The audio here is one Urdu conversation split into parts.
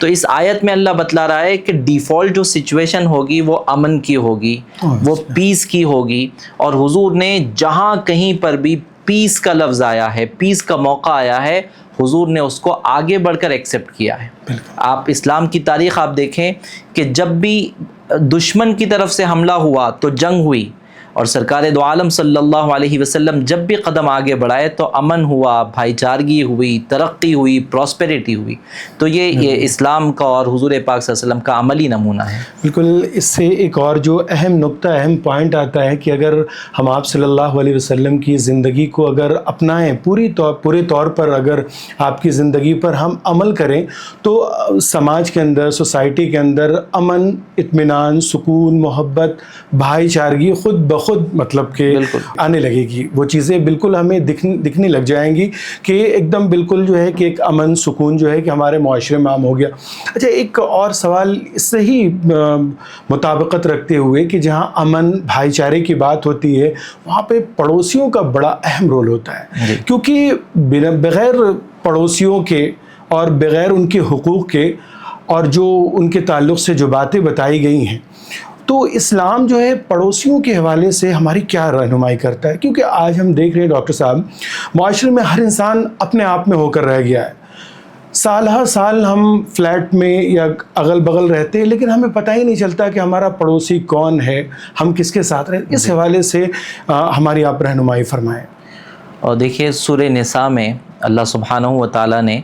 تو اس آیت میں اللہ بتلا رہا ہے کہ ڈیفالٹ جو سچویشن ہوگی وہ امن کی ہوگی، وہ پیس کی ہوگی، اور حضور نے جہاں کہیں پر بھی پیس کا لفظ آیا ہے، پیس کا موقع آیا ہے، حضور نے اس کو آگے بڑھ کر ایکسیپٹ کیا ہے۔ آپ اسلام کی تاریخ آپ دیکھیں کہ جب بھی دشمن کی طرف سے حملہ ہوا تو جنگ ہوئی، اور سرکار دو عالم صلی اللہ علیہ وسلم جب بھی قدم آگے بڑھائے تو امن ہوا، بھائی چارگی ہوئی، ترقی ہوئی، پراسپیرٹی ہوئی۔ تو یہ اسلام کا اور حضور پاک صلی اللہ علیہ وسلم کا عملی نمونہ ہے۔ بالکل، اس سے ایک اور جو اہم نقطہ، اہم پوائنٹ آتا ہے کہ اگر ہم آپ صلی اللہ علیہ وسلم کی زندگی کو اگر اپنائیں، پورے طور پر اگر آپ کی زندگی پر ہم عمل کریں تو سماج کے اندر، سوسائٹی کے اندر امن، اطمینان، سکون، محبت، بھائی چارگی خود بخود مطلب کہ آنے لگے گی۔ وہ چیزیں بالکل ہمیں دکھنے لگ جائیں گی کہ ایک دم بالکل جو ہے کہ ایک امن سکون جو ہے کہ ہمارے معاشرے میں عام ہو گیا۔ اچھا، ایک اور سوال اس سے ہی مطابقت رکھتے ہوئے کہ جہاں امن بھائی چارے کی بات ہوتی ہے وہاں پہ پڑوسیوں کا بڑا اہم رول ہوتا ہے، کیونکہ بغیر پڑوسیوں کے اور بغیر ان کے حقوق کے اور جو ان کے تعلق سے جو باتیں بتائی گئی ہیں، تو اسلام جو ہے پڑوسیوں کے حوالے سے ہماری کیا رہنمائی کرتا ہے؟ کیونکہ آج ہم دیکھ رہے ہیں ڈاکٹر صاحب، معاشرے میں ہر انسان اپنے آپ میں ہو کر رہ گیا ہے۔ سال ہر سال ہم فلیٹ میں یا اگل بغل رہتے ہیں لیکن ہمیں پتہ ہی نہیں چلتا کہ ہمارا پڑوسی کون ہے، ہم کس کے ساتھ رہتے ہیں۔ اس حوالے سے ہماری آپ رہنمائی فرمائیں۔ اور دیکھیے سورہ نساء میں اللہ سبحانہ و تعالیٰ نے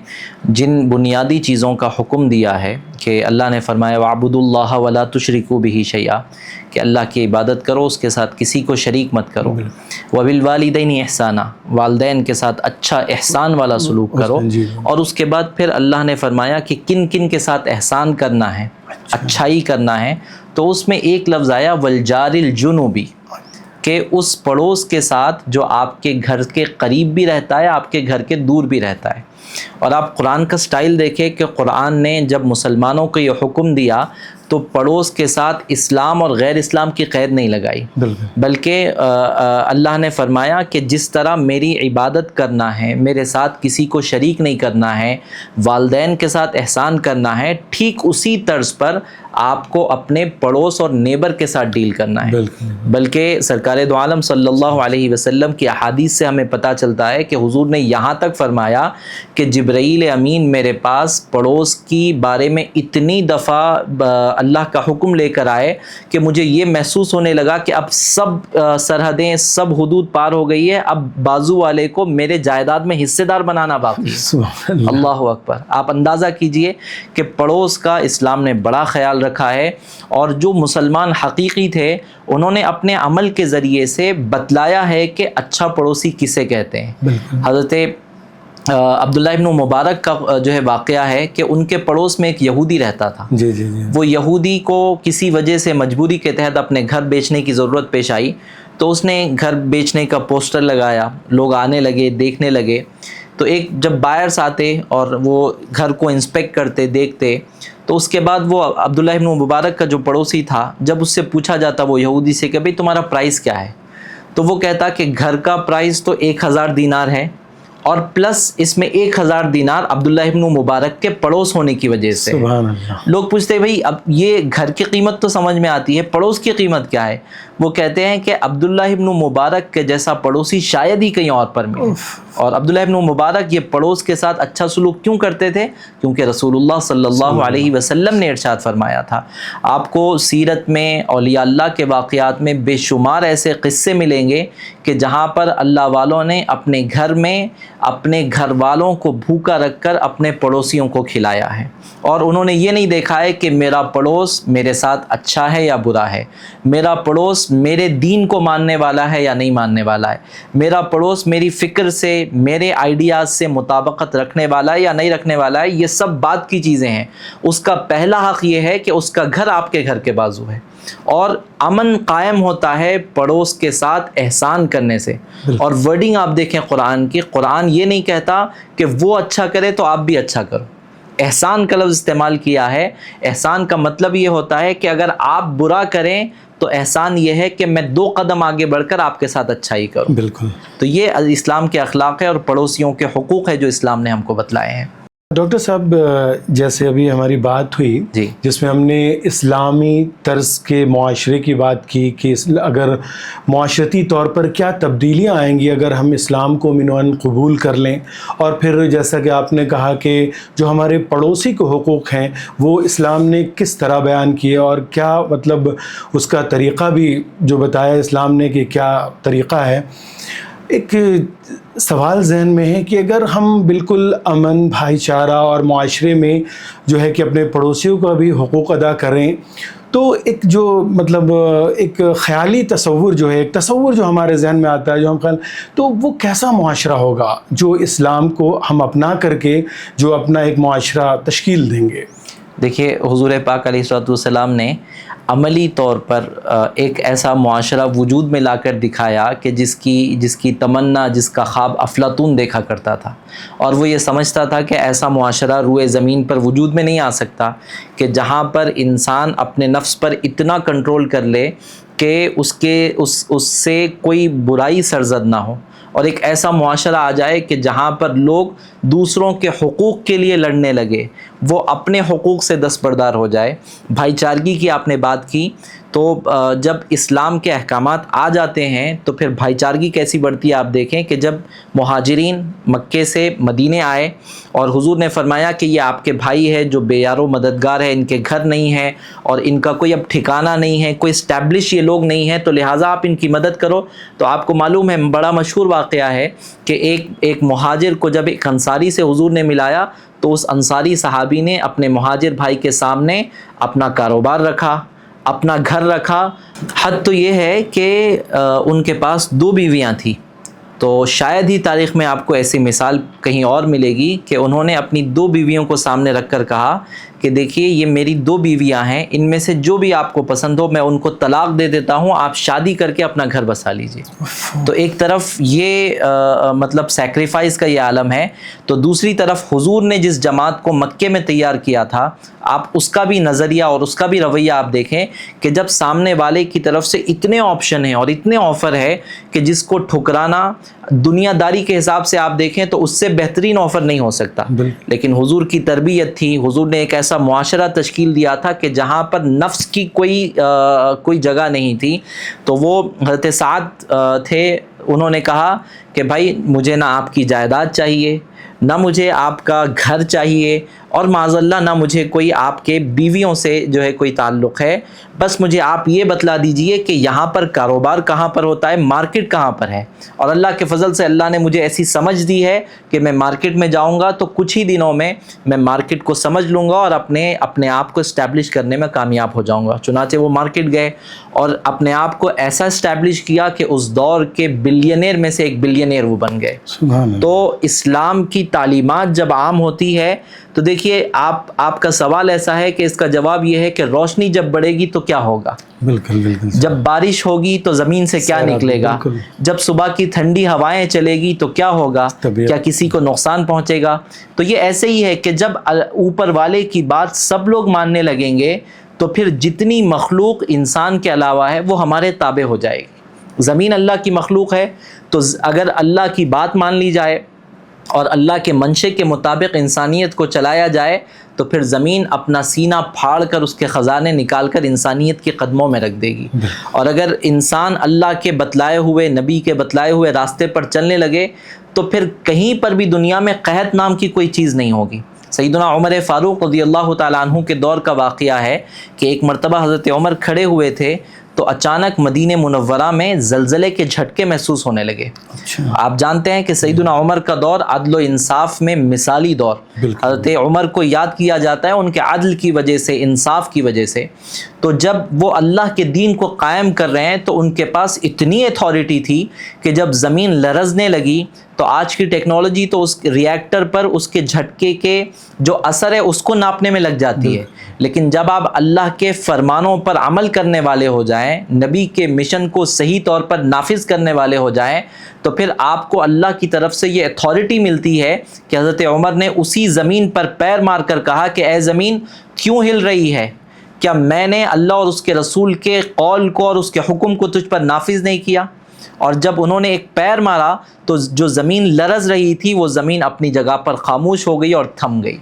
جن بنیادی چیزوں کا حکم دیا ہے کہ اللہ نے فرمایا وَاعْبُدُوا اللَّهَ وَلَا تُشْرِكُوا بِهِ شَيْئًا، کہ اللہ کی عبادت کرو، اس کے ساتھ کسی کو شریک مت کرو۔ وَبِالْوَالِدَيْنِ إِحْسَانًا، والدین کے ساتھ اچھا احسان والا سلوک کرو۔ اور اس کے بعد پھر اللہ نے فرمایا کہ کن کن کے ساتھ احسان کرنا ہے، اچھائی کرنا ہے، تو اس میں ایک لفظ آیا وَالْجَارِ الْجُنُوبِ، کہ اس پڑوس کے ساتھ جو آپ کے گھر کے قریب بھی رہتا ہے، آپ کے گھر کے دور بھی رہتا ہے۔ اور آپ قرآن کا سٹائل دیکھیں کہ قرآن نے جب مسلمانوں کو یہ حکم دیا تو پڑوس کے ساتھ اسلام اور غیر اسلام کی قید نہیں لگائی، بلکہ اللہ نے فرمایا کہ جس طرح میری عبادت کرنا ہے، میرے ساتھ کسی کو شریک نہیں کرنا ہے، والدین کے ساتھ احسان کرنا ہے، ٹھیک اسی طرز پر آپ کو اپنے پڑوس اور نیبر کے ساتھ ڈیل کرنا ہے۔ بلکہ سرکار دو عالم صلی اللہ علیہ وسلم کی احادیث سے ہمیں پتہ چلتا ہے کہ حضور نے یہاں تک فرمایا کہ جبرائیل امین میرے پاس پڑوس کی بارے میں اتنی دفعہ اللہ کا حکم لے کر آئے کہ مجھے یہ محسوس ہونے لگا کہ اب سب سرحدیں، سب حدود پار ہو گئی ہے، اب بازو والے کو میرے جائیداد میں حصے دار بنانا باقی ہے۔ اللہ اکبر! آپ اندازہ کیجئے کہ پڑوس کا اسلام نے بڑا خیال رکھا ہے، اور جو مسلمان حقیقی تھے انہوں نے اپنے عمل کے ذریعے سے بتلایا ہے کہ اچھا پڑوسی کسے کہتے ہیں۔ حضرت عبداللہ ابن مبارک کا جو ہے واقعہ ہے کہ ان کے پڑوس میں ایک یہودی رہتا تھا۔ وہ یہودی کو کسی وجہ سے مجبوری کے تحت اپنے گھر بیچنے کی ضرورت پیش آئی، تو اس نے گھر بیچنے کا پوسٹر لگایا، لوگ آنے لگے، دیکھنے لگے۔ تو ایک جب بائرس آتے اور وہ گھر کو انسپیکٹ کرتے، دیکھتے، تو اس کے بعد وہ عبداللہ ابن مبارک کا جو پڑوسی تھا، جب اس سے پوچھا جاتا وہ یہودی سے کہ بھئی تمہارا پرائس کیا ہے، تو وہ کہتا کہ گھر کا پرائس تو 1000 دینار ہے، اور پلس اس میں 1000 دینار عبداللہ ابن مبارک کے پڑوس ہونے کی وجہ سے۔ سبحان اللہ۔ لوگ پوچھتے ہیں بھئی اب یہ گھر کی قیمت تو سمجھ میں آتی ہے، پڑوس کی قیمت کیا ہے؟ وہ کہتے ہیں کہ عبداللہ ابن مبارک کے جیسا پڑوسی شاید ہی کہیں اور پر ملے۔ اور عبداللہ ابن مبارک یہ پڑوس کے ساتھ اچھا سلوک کیوں کرتے تھے؟ کیونکہ رسول اللہ صلی اللہ علیہ وسلم نے ارشاد فرمایا تھا۔ آپ کو سیرت میں اولیاء اللہ کے واقعات میں بے شمار ایسے قصے ملیں گے کہ جہاں پر اللہ والوں نے اپنے گھر میں اپنے گھر والوں کو بھوکا رکھ کر اپنے پڑوسیوں کو کھلایا ہے، اور انہوں نے یہ نہیں دیکھا ہے کہ میرا پڑوس میرے ساتھ اچھا ہے یا برا ہے، میرا پڑوس میرے دین کو ماننے والا ہے یا نہیں ماننے والا ہے، میرا پڑوس میری فکر سے، میرے آئیڈیاز سے مطابقت رکھنے والا ہے یا نہیں رکھنے والا ہے۔ یہ سب بات کی چیزیں ہیں۔ اس کا پہلا حق یہ ہے کہ اس کا گھر آپ کے گھر کے بازو ہے، اور امن قائم ہوتا ہے پڑوس کے ساتھ احسان کرنے سے۔ اور ورڈنگ آپ دیکھیں قرآن کی، قرآن یہ نہیں کہتا کہ وہ اچھا کرے تو آپ بھی اچھا کرو، احسان کا لفظ استعمال کیا ہے۔ احسان کا مطلب یہ ہوتا ہے کہ اگر آپ برا کریں تو احسان یہ ہے کہ میں 2 قدم آگے بڑھ کر آپ کے ساتھ اچھائی کروں۔ بالکل۔ تو یہ اسلام کے اخلاق ہے اور پڑوسیوں کے حقوق ہے جو اسلام نے ہم کو بتلائے ہیں۔ ڈاکٹر صاحب جیسے ابھی ہماری بات ہوئی جی جس میں ہم نے اسلامی طرز کے معاشرے کی بات کی کہ اگر معاشرتی طور پر کیا تبدیلیاں آئیں گی اگر ہم اسلام کو منوان قبول کر لیں، اور پھر جیسا کہ آپ نے کہا کہ جو ہمارے پڑوسی کے حقوق ہیں وہ اسلام نے کس طرح بیان کیے اور کیا مطلب اس کا طریقہ بھی جو بتایا اسلام نے کہ کیا طریقہ ہے۔ ایک سوال ذہن میں ہے کہ اگر ہم بالکل امن، بھائی چارہ اور معاشرے میں جو ہے کہ اپنے پڑوسیوں کا بھی حقوق ادا کریں، تو ایک جو مطلب ایک خیالی تصور جو ہے، ایک تصور جو ہمارے ذہن میں آتا ہے، جو ہم خیال، تو وہ کیسا معاشرہ ہوگا جو اسلام کو ہم اپنا کر کے جو اپنا ایک معاشرہ تشکیل دیں گے؟ دیکھیے، حضور پاک علیہ الصلوۃ والسلام نے عملی طور پر ایک ایسا معاشرہ وجود میں لا کر دکھایا کہ جس کی تمنا، جس کا خواب افلاطون دیکھا کرتا تھا، اور وہ یہ سمجھتا تھا کہ ایسا معاشرہ روئے زمین پر وجود میں نہیں آ سکتا کہ جہاں پر انسان اپنے نفس پر اتنا کنٹرول کر لے کہ اس سے کوئی برائی سرزد نہ ہو، اور ایک ایسا معاشرہ آ جائے کہ جہاں پر لوگ دوسروں کے حقوق کے لیے لڑنے لگے، وہ اپنے حقوق سے دستبردار ہو جائے۔ بھائی چارگی کی آپ نے بات کی، تو جب اسلام کے احکامات آ جاتے ہیں تو پھر بھائی چارگی کیسی بڑھتی ہے۔ آپ دیکھیں کہ جب مہاجرین مکے سے مدینے آئے اور حضور نے فرمایا کہ یہ آپ کے بھائی ہے جو بے یار و مددگار ہے، ان کے گھر نہیں ہے اور ان کا کوئی اب ٹھکانہ نہیں ہے، کوئی اسٹیبلش یہ لوگ نہیں ہے، تو لہٰذا آپ ان کی مدد کرو۔ تو آپ کو معلوم ہے، بڑا مشہور واقعہ ہے کہ ایک مہاجر کو جب ایک انصاری سے حضور نے ملایا تو اس انصاری صحابی نے اپنے مہاجر بھائی کے سامنے اپنا کاروبار رکھا، اپنا گھر رکھا۔ حد تو یہ ہے کہ ان کے پاس 2 بیویاں تھیں، تو شاید ہی تاریخ میں آپ کو ایسی مثال کہیں اور ملے گی کہ انہوں نے اپنی 2 بیویوں کو سامنے رکھ کر کہا کہ دیکھیے یہ میری 2 بیویاں ہیں، ان میں سے جو بھی آپ کو پسند ہو میں ان کو طلاق دے دیتا ہوں، آپ شادی کر کے اپنا گھر بسا لیجیے۔ تو ایک طرف یہ مطلب سیکریفائس کا یہ عالم ہے، تو دوسری طرف حضور نے جس جماعت کو مکے میں تیار کیا تھا، آپ اس کا بھی نظریہ اور اس کا بھی رویہ آپ دیکھیں کہ جب سامنے والے کی طرف سے اتنے آپشن ہیں اور اتنے آفر ہے کہ جس کو ٹھکرانا دنیا داری کے حساب سے آپ دیکھیں تو اس سے بہترین آفر نہیں ہو سکتا۔ لیکن حضور کی تربیت تھی، حضور نے ایک ایسا معاشرہ تشکیل دیا تھا کہ جہاں پر نفس کی کوئی جگہ نہیں تھی۔ تو وہ حضرت سعد تھے، انہوں نے کہا کہ بھائی مجھے نہ آپ کی جائیداد چاہیے، نہ مجھے آپ کا گھر چاہیے، اور معاذ اللہ نہ مجھے کوئی آپ کے بیویوں سے جو ہے کوئی تعلق ہے، بس مجھے آپ یہ بتلا دیجئے کہ یہاں پر کاروبار کہاں پر ہوتا ہے، مارکیٹ کہاں پر ہے۔ اور اللہ کے فضل سے اللہ نے مجھے ایسی سمجھ دی ہے کہ میں مارکیٹ میں جاؤں گا تو کچھ ہی دنوں میں میں مارکیٹ کو سمجھ لوں گا اور اپنے آپ کو اسٹیبلش کرنے میں کامیاب ہو جاؤں گا۔ چنانچہ وہ مارکیٹ گئے اور اپنے آپ کو ایسا اسٹیبلش کیا کہ اس دور کے بلینئر میں سے ایک بلینئر وہ بن گئے۔ تو اسلام کی تعلیمات جب عام ہوتی ہے تو دیکھیے آپ کا سوال ایسا ہے کہ اس کا جواب یہ ہے کہ روشنی جب بڑھے گی تو کیا ہوگا، بالکل بالکل، جب بارش ہوگی تو زمین سے کیا نکلے گا، جب صبح کی ٹھنڈی ہوائیں چلے گی تو کیا ہوگا، کیا کسی کو نقصان پہنچے گا۔ تو یہ ایسے ہی ہے کہ جب اوپر والے کی بات سب لوگ ماننے لگیں گے تو پھر جتنی مخلوق انسان کے علاوہ ہے وہ ہمارے تابع ہو جائے گی۔ زمین اللہ کی مخلوق ہے، تو اگر اللہ کی بات مان لی جائے اور اللہ کے منشے کے مطابق انسانیت کو چلایا جائے تو پھر زمین اپنا سینہ پھاڑ کر اس کے خزانے نکال کر انسانیت کے قدموں میں رکھ دے گی۔ اور اگر انسان اللہ کے بتلائے ہوئے، نبی کے بتلائے ہوئے راستے پر چلنے لگے تو پھر کہیں پر بھی دنیا میں قحط نام کی کوئی چیز نہیں ہوگی۔ سیدنا عمر فاروق رضی اللہ تعالیٰ عنہ کے دور کا واقعہ ہے کہ ایک مرتبہ حضرت عمر کھڑے ہوئے تھے تو اچانک مدینہ منورہ میں زلزلے کے جھٹکے محسوس ہونے لگے۔ آپ جانتے ہیں کہ سیدنا عمر کا دور عدل و انصاف میں مثالی دور، حضرت عمر کو یاد کیا جاتا ہے ان کے عدل کی وجہ سے، انصاف کی وجہ سے۔ تو جب وہ اللہ کے دین کو قائم کر رہے ہیں تو ان کے پاس اتنی اتھارٹی تھی کہ جب زمین لرزنے لگی تو آج کی ٹیکنالوجی تو اس ریئیکٹر پر اس کے جھٹکے کے جو اثر ہے اس کو ناپنے میں لگ جاتی ہے، لیکن جب آپ اللہ کے فرمانوں پر عمل کرنے والے ہو جائیں، نبی کے مشن کو صحیح طور پر نافذ کرنے والے ہو جائیں، تو پھر آپ کو اللہ کی طرف سے یہ اتھارٹی ملتی ہے کہ حضرت عمر نے اسی زمین پر پیر مار کر کہا کہ اے زمین کیوں ہل رہی ہے؟ کیا میں نے اللہ اور اس کے رسول کے قول کو اور اس کے حکم کو تجھ پر نافذ نہیں کیا؟ اور جب انہوں نے ایک پیر مارا تو جو زمین لرز رہی تھی وہ زمین اپنی جگہ پر خاموش ہو گئی اور تھم گئی.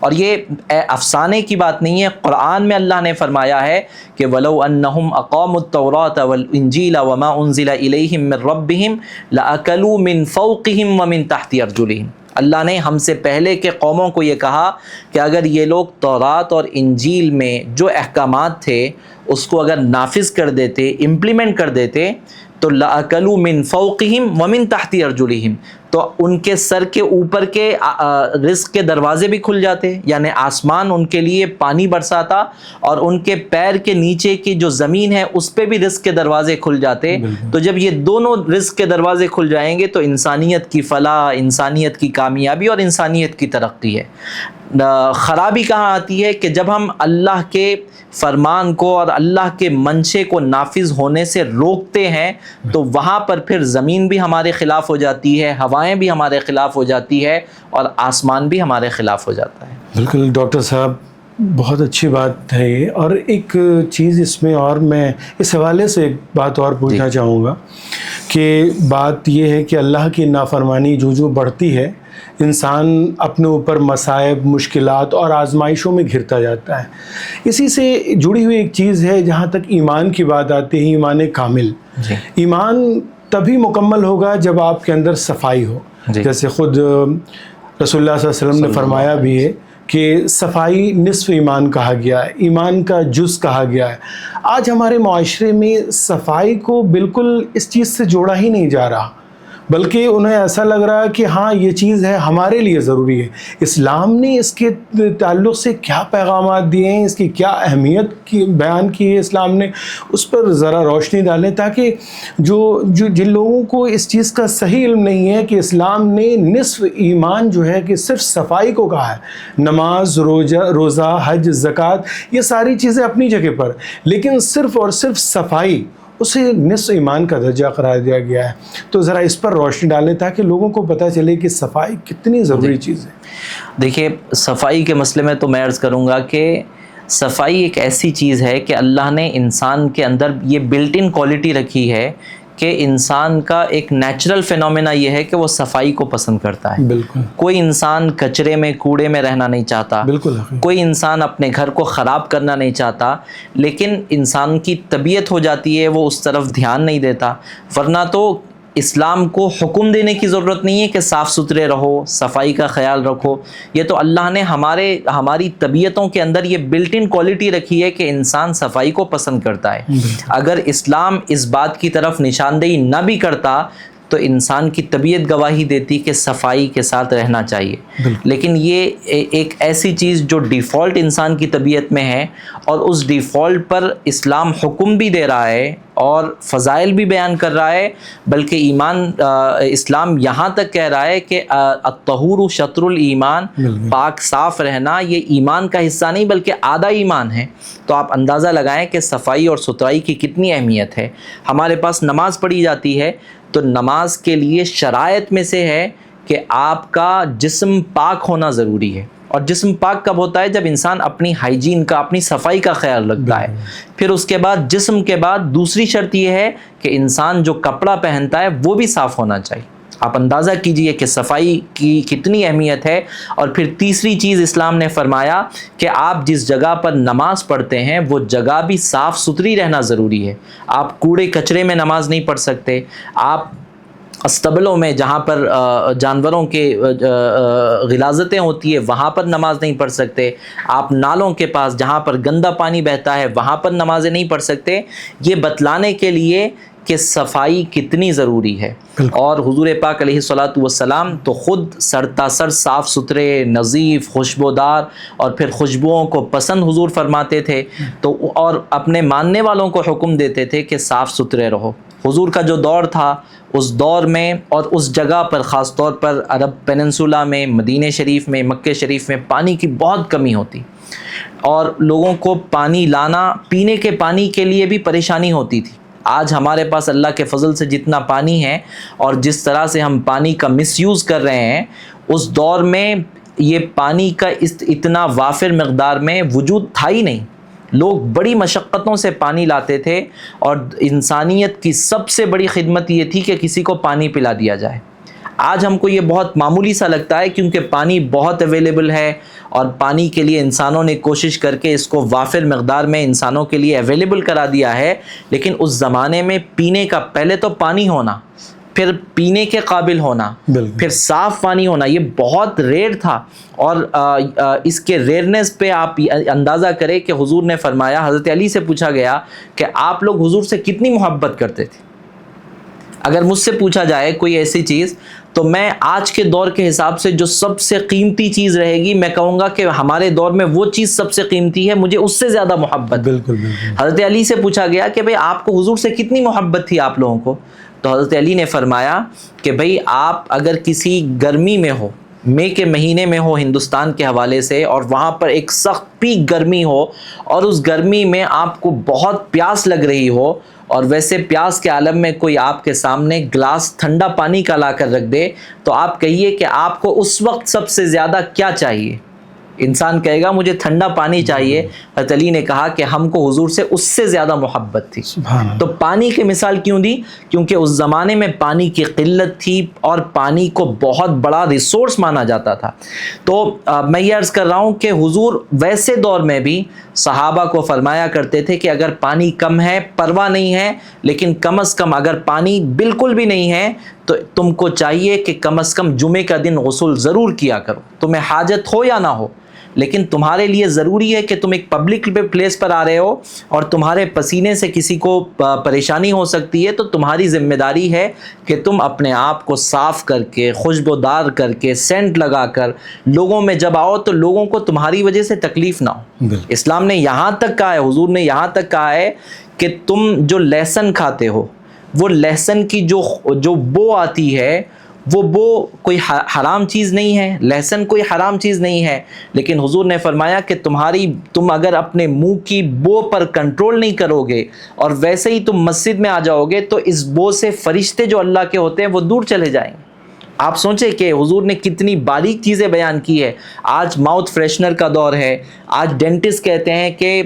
اور یہ افسانے کی بات نہیں ہے، قرآن میں اللہ نے فرمایا ہے کہ وَلَوْ أَنَّهُمْ أَقَامُوا التَّوْرَاةَ وَالْإِنْجِيلَ وَمَا أُنزِلَ إِلَيْهِمْ مِنْ رَبِّهِمْ لَأَكَلُوا مِنْ فَوْقِهِمْ وَمِنْ تَحْتِ أَرْجُلِهِمْ. اللہ نے ہم سے پہلے کے قوموں کو یہ کہا کہ اگر یہ لوگ تورات اور انجیل میں جو احکامات تھے اس کو اگر نافذ کر دیتے، امپلیمنٹ کر دیتے، تو لَأَكَلُوا مِنْ فَوْقِهِمْ وَمِنْ تَحْتِ أَرْجُلِهِمْ، تو ان کے سر کے اوپر کے رزق کے دروازے بھی کھل جاتے، یعنی آسمان ان کے لیے پانی برساتا، اور ان کے پیر کے نیچے کی جو زمین ہے اس پہ بھی رزق کے دروازے کھل جاتے. تو جب یہ دونوں رزق کے دروازے کھل جائیں گے تو انسانیت کی فلاح، انسانیت کی کامیابی اور انسانیت کی ترقی ہے. خرابی کہاں آتی ہے کہ جب ہم اللہ کے فرمان کو اور اللہ کے منشے کو نافذ ہونے سے روکتے ہیں تو وہاں پر پھر زمین بھی ہمارے خلاف ہو جاتی ہے، ہوائیں بھی ہمارے خلاف ہو جاتی ہے، اور آسمان بھی ہمارے خلاف ہو جاتا ہے. بالکل ڈاکٹر صاحب، بہت اچھی بات ہے یہ. اور ایک چیز اس میں اور میں اس حوالے سے ایک بات اور پوچھنا چاہوں گا کہ بات یہ ہے کہ اللہ کی نافرمانی جو بڑھتی ہے، انسان اپنے اوپر مصائب، مشکلات اور آزمائشوں میں گھرتا جاتا ہے. اسی سے جڑی ہوئی ایک چیز ہے، جہاں تک ایمان کی بات آتی ہے، ایمان کامل. ایمان تبھی مکمل ہوگا جب آپ کے اندر صفائی ہو. جیسے خود رسول اللہ صلی اللہ علیہ وسلم نے فرمایا بھی ہے کہ صفائی نصف ایمان کہا گیا ہے، ایمان کا جز کہا گیا ہے. آج ہمارے معاشرے میں صفائی کو بالکل اس چیز سے جوڑا ہی نہیں جا رہا، بلکہ انہیں ایسا لگ رہا ہے کہ ہاں یہ چیز ہے، ہمارے لیے ضروری ہے. اسلام نے اس کے تعلق سے کیا پیغامات دیے ہیں، اس کی کیا اہمیت کی بیان کی ہے اسلام نے، اس پر ذرا روشنی ڈالیں تاکہ جن لوگوں کو اس چیز کا صحیح علم نہیں ہے کہ اسلام نے نصف ایمان جو ہے کہ صرف صفائی کو کہا ہے. نماز، روزہ، حج، زکوٰۃ، یہ ساری چیزیں اپنی جگہ پر، لیکن صرف اور صرف صفائی اسے نصف ایمان کا درجہ قرار دیا گیا ہے. تو ذرا اس پر روشنی ڈالیں تاکہ لوگوں کو پتہ چلے کہ صفائی کتنی ضروری چیز ہے. دیکھیے، صفائی کے مسئلے میں تو میں عرض کروں گا کہ صفائی ایک ایسی چیز ہے کہ اللہ نے انسان کے اندر یہ بلٹ ان کوالٹی رکھی ہے کہ انسان کا ایک نیچرل فینومینا یہ ہے کہ وہ صفائی کو پسند کرتا ہے. بالکل. کوئی انسان کچرے میں، کوڑے میں رہنا نہیں چاہتا. بالکل. کوئی انسان اپنے گھر کو خراب کرنا نہیں چاہتا، لیکن انسان کی طبیعت ہو جاتی ہے وہ اس طرف دھیان نہیں دیتا. ورنہ تو اسلام کو حکم دینے کی ضرورت نہیں ہے کہ صاف ستھرے رہو، صفائی کا خیال رکھو. یہ تو اللہ نے ہماری طبیعتوں کے اندر یہ بلٹ ان کوالٹی رکھی ہے کہ انسان صفائی کو پسند کرتا ہے. اگر اسلام اس بات کی طرف نشاندہی نہ بھی کرتا تو انسان کی طبیعت گواہی دیتی کہ صفائی کے ساتھ رہنا چاہیے. لیکن یہ ایک ایسی چیز جو ڈیفالٹ انسان کی طبیعت میں ہے، اور اس ڈیفالٹ پر اسلام حکم بھی دے رہا ہے اور فضائل بھی بیان کر رہا ہے. بلکہ اسلام یہاں تک کہہ رہا ہے کہ الطہور شطر الایمان، پاک صاف رہنا یہ ایمان کا حصہ نہیں بلکہ آدھا ایمان ہے. تو آپ اندازہ لگائیں کہ صفائی اور ستھرائی کی کتنی اہمیت ہے. ہمارے پاس نماز پڑھی جاتی ہے تو نماز کے لیے شرائط میں سے ہے کہ آپ کا جسم پاک ہونا ضروری ہے. اور جسم پاک کب ہوتا ہے؟ جب انسان اپنی ہائیجین کا، اپنی صفائی کا خیال رکھتا ہے. پھر اس کے بعد جسم کے بعد دوسری شرط یہ ہے کہ انسان جو کپڑا پہنتا ہے وہ بھی صاف ہونا چاہیے. آپ اندازہ کیجئے کہ صفائی کی کتنی اہمیت ہے. اور پھر تیسری چیز اسلام نے فرمایا کہ آپ جس جگہ پر نماز پڑھتے ہیں وہ جگہ بھی صاف ستھری رہنا ضروری ہے. آپ کوڑے کچرے میں نماز نہیں پڑھ سکتے. آپ استبلوں میں جہاں پر جانوروں کے غلاظتیں ہوتی ہے وہاں پر نماز نہیں پڑھ سکتے. آپ نالوں کے پاس جہاں پر گندا پانی بہتا ہے وہاں پر نمازیں نہیں پڑھ سکتے. یہ بتلانے کے لیے کہ صفائی کتنی ضروری ہے. اور حضور پاک علیہ الصلاۃ والسلام تو خود سرتاسر صاف ستھرے، نظیف، خوشبودار اور پھر خوشبوؤں کو پسند حضور فرماتے تھے. تو اور اپنے ماننے والوں کو حکم دیتے تھے کہ صاف ستھرے رہو. حضور کا جو دور تھا اس دور میں اور اس جگہ پر، خاص طور پر عرب پیننسولا میں، مدینہ شریف میں، مکہ شریف میں پانی کی بہت کمی ہوتی اور لوگوں کو پانی لانا، پینے کے پانی کے لیے بھی پریشانی ہوتی تھی. آج ہمارے پاس اللہ کے فضل سے جتنا پانی ہے اور جس طرح سے ہم پانی کا مس یوز کر رہے ہیں، اس دور میں یہ پانی کا اتنا وافر مقدار میں وجود تھا ہی نہیں. لوگ بڑی مشقتوں سے پانی لاتے تھے اور انسانیت کی سب سے بڑی خدمت یہ تھی کہ کسی کو پانی پلا دیا جائے. آج ہم کو یہ بہت معمولی سا لگتا ہے کیونکہ پانی بہت اویلیبل ہے اور پانی کے لیے انسانوں نے کوشش کر کے اس کو وافر مقدار میں انسانوں کے لیے اویلیبل کرا دیا ہے. لیکن اس زمانے میں پینے کا پہلے تو پانی ہونا, پھر پینے کے قابل ہونا, پھر صاف پانی ہونا, یہ بہت ریئر تھا. اور اس کے ریئرنیس پہ آپ اندازہ کریں کہ حضور نے فرمایا, حضرت علی سے پوچھا گیا کہ آپ لوگ حضور سے کتنی محبت کرتے تھے. اگر مجھ سے پوچھا جائے کوئی ایسی چیز تو میں آج کے دور کے حساب سے جو سب سے قیمتی چیز رہے گی, میں کہوں گا کہ ہمارے دور میں وہ چیز سب سے قیمتی ہے, مجھے اس سے زیادہ محبت. بالکل. حضرت علی سے پوچھا گیا کہ بھئی آپ کو حضور سے کتنی محبت تھی آپ لوگوں کو, تو حضرت علی نے فرمایا کہ بھئی آپ اگر کسی گرمی میں ہو, مئی کے مہینے میں ہو ہندوستان کے حوالے سے, اور وہاں پر ایک سخت پیک گرمی ہو اور اس گرمی میں آپ کو بہت پیاس لگ رہی ہو, اور ویسے پیاس کے عالم میں کوئی آپ کے سامنے گلاس ٹھنڈا پانی کا لا کر رکھ دے, تو آپ کہیے کہ آپ کو اس وقت سب سے زیادہ کیا چاہیے؟ انسان کہے گا مجھے ٹھنڈا پانی چاہیے. حضرت علی نے کہا کہ ہم کو حضور سے اس سے زیادہ محبت تھی. تو پانی کی مثال کیوں دی؟ کیونکہ اس زمانے میں پانی کی قلت تھی اور پانی کو بہت بڑا ریسورس مانا جاتا تھا. تو میں یہ عرض کر رہا ہوں کہ حضور ویسے دور میں بھی صحابہ کو فرمایا کرتے تھے کہ اگر پانی کم ہے پرواہ نہیں ہے, لیکن کم از کم اگر پانی بالکل بھی نہیں ہے تو تم کو چاہیے کہ کم از کم جمعے کا دن غسل ضرور کیا کرو, تمہیں حاجت ہو یا نہ ہو. لیکن تمہارے لیے ضروری ہے کہ تم ایک پبلک پلیس پر آ رہے ہو اور تمہارے پسینے سے کسی کو پریشانی ہو سکتی ہے, تو تمہاری ذمہ داری ہے کہ تم اپنے آپ کو صاف کر کے, خوشبودار کر کے, سینٹ لگا کر لوگوں میں جب آؤ تو لوگوں کو تمہاری وجہ سے تکلیف نہ ہو. اسلام نے یہاں تک کہا ہے, حضور نے یہاں تک کہا ہے کہ تم جو لہسن کھاتے ہو, وہ لہسن کی جو بو آتی ہے وہ بو کوئی حرام چیز نہیں ہے, لہسن کوئی حرام چیز نہیں ہے. لیکن حضور نے فرمایا کہ تم اگر اپنے منہ کی بو پر کنٹرول نہیں کرو گے اور ویسے ہی تم مسجد میں آ جاؤ گے تو اس بو سے فرشتے جو اللہ کے ہوتے ہیں وہ دور چلے جائیں گے. آپ سوچیں کہ حضور نے کتنی باریک چیزیں بیان کی ہے. آج ماؤتھ فریشنر کا دور ہے, آج ڈینٹسٹ کہتے ہیں کہ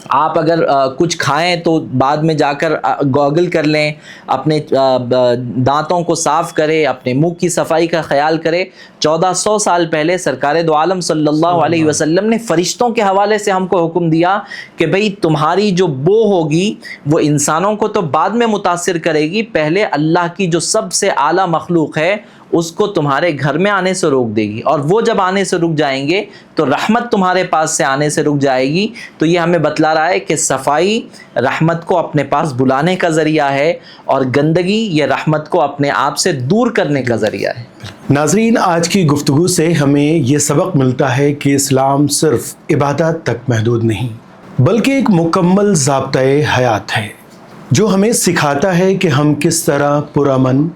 آپ اگر کچھ کھائیں تو بعد میں جا کر گوگل کر لیں, اپنے دانتوں کو صاف کریں, اپنے منہ کی صفائی کا خیال کریں. 1400 سال پہلے سرکار دو عالم صلی اللہ علیہ وسلم نے فرشتوں کے حوالے سے ہم کو حکم دیا کہ بھئی تمہاری جو بو ہوگی وہ انسانوں کو تو بعد میں متاثر کرے گی, پہلے اللہ کی جو سب سے اعلیٰ مخلوق ہے اس کو تمہارے گھر میں آنے سے روک دے گی, اور وہ جب آنے سے رک جائیں گے تو رحمت تمہارے پاس سے آنے سے رک جائے گی. تو یہ ہمیں بتلا رہا ہے کہ صفائی رحمت کو اپنے پاس بلانے کا ذریعہ ہے اور گندگی یہ رحمت کو اپنے آپ سے دور کرنے کا ذریعہ ہے. ناظرین, آج کی گفتگو سے ہمیں یہ سبق ملتا ہے کہ اسلام صرف عبادات تک محدود نہیں بلکہ ایک مکمل ضابطۂ حیات ہے جو ہمیں سکھاتا ہے کہ ہم کس طرح پرامن,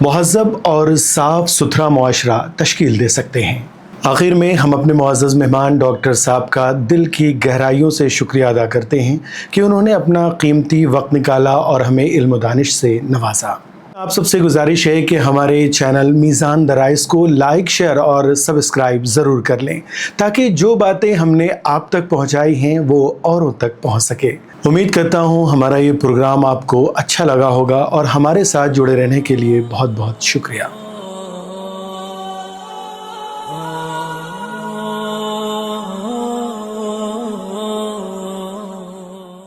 مہذب اور صاف ستھرا معاشرہ تشکیل دے سکتے ہیں. آخر میں ہم اپنے معزز مہمان ڈاکٹر صاحب کا دل کی گہرائیوں سے شکریہ ادا کرتے ہیں کہ انہوں نے اپنا قیمتی وقت نکالا اور ہمیں علم و دانش سے نوازا. آپ سب سے گزارش ہے کہ ہمارے چینل میزان درائز کو لائک, شیئر اور سبسکرائب ضرور کر لیں تاکہ جو باتیں ہم نے آپ تک پہنچائی ہیں وہ اوروں تک پہنچ سکے. امید کرتا ہوں ہمارا یہ پروگرام آپ کو اچھا لگا ہوگا اور ہمارے ساتھ جڑے رہنے کے لیے بہت بہت شکریہ.